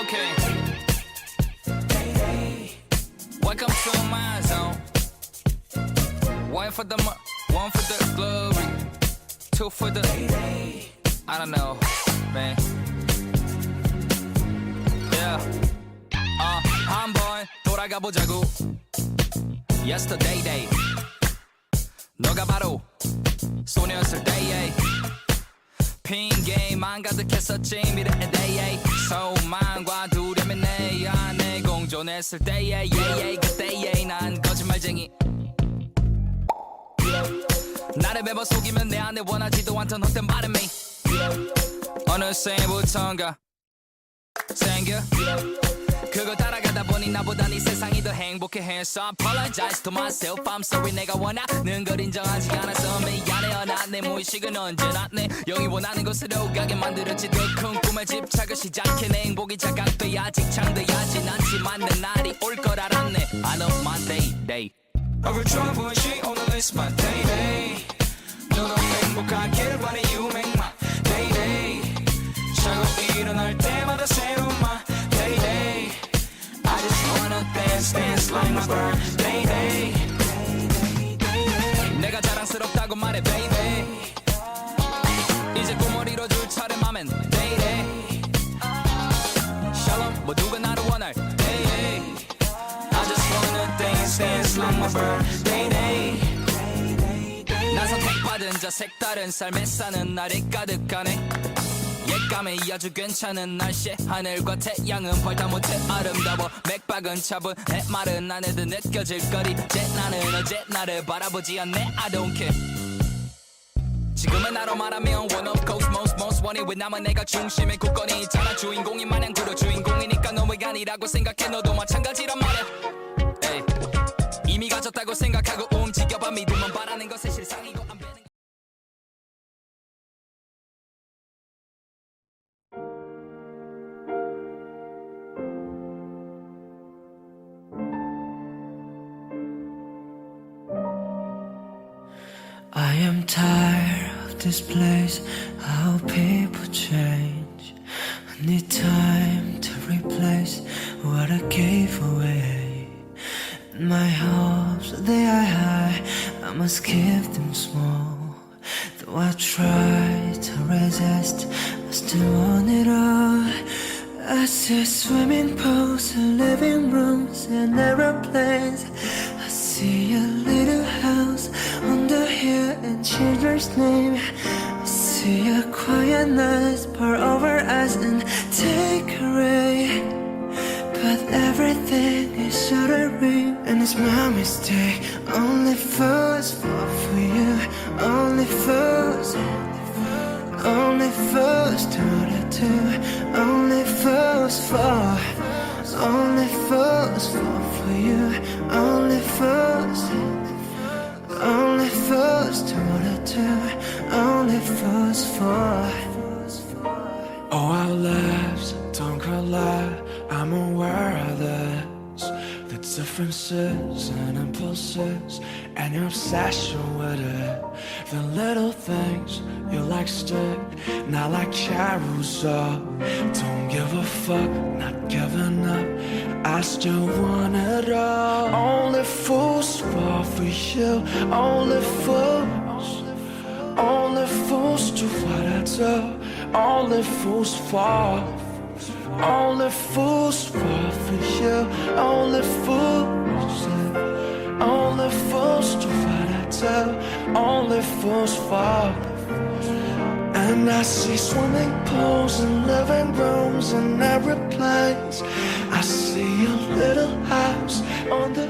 Okay. Welcome to my zone. One for the glory, two for the I don't know, man. Yeah. 한번 돌아가 보자고. Yesterday day. 너가 바로 소녀였을 때에 핑계만 가득했었지 미래의 대에 소망과 두려움이 내 안에 공존했을 때에 그때에 난 거짓말쟁이 나를 매번 속이면 내 안에 원하지도 않던 헛된 바람이 어느새부턴가 생겨 그걸 따라가다 보니 나보다 네 세상이 더 행복해했어 Apologize to myself I'm sorry 내가 원하는 걸 인정하지 않아서 미안해요 나 내 무의식은 언제나 내 영이 원하는 곳으로 가게 만들었지 더 큰 꿈에 집착을 시작해 내 행복이 자각돼야 직창돼야진 않지만 내 날이 올 걸 알았네 I know my day 얼굴 좋아 보이지 오늘 is my day 너도 행복하길 바래 you make my day 자고 일어날 때마다 새로운 my day I just wanna dance like my birthday 내가 자랑스럽다고 말해 baby 이제 꿈을 이뤄줄 차례 맘엔 day Shalom 모두가 나를 원할 day I just wanna dance like my birthday 난 선택받은 자 색다른 삶에 사는 날이 가득하네 옛감에 아주 괜찮은 날씨 하늘과 태양은 벌다 못해 아름다워 맥박은 차분 해마른 안에도 느껴질 거리 제 나는 어제 나를 바라보지 않네 I don't care 지금은 나로 말하면 one of course most wanted 왜 나만 내가 중심의 굳건히 있잖아 주인공이 마냥 그려 주인공이니까 너무가 아니라고 생각해 너도 마찬가지란 말이야 에이. 이미 가졌다고 생각하고 움직여봐 믿으면 바라는 것이 실상이고 안 되는 I am tired of this place, how people change. I need time to replace what I gave away. And my hopes, they are high, I must keep them small. Though I try to resist, I still want it all. I see swimming pools and living rooms and aeroplanes. I see a little house on the hill and children's name. I see a quiet night pour over us and take away. But everything is shuddering and it's my mistake. Only fools fall for you. Only fools. Only fools do that too. Only fools fall. Only fools fall for you. Only fools. Only fools do that too. Only fools fall. Oh, our lives don't collide. I'm aware of this. The differences and impulses and your obsession with it. The little things you like stick, not like carousel. Don't give a fuck, not giving up. I still want it all. Only fools fall for you. Only fools. Only fools do what I do. Only fools fall. Only fools fall for you. Only fools. Only fools do what I do. Only fools fall. And I see swimming pools and living rooms and aeroplanes. I see a little house on the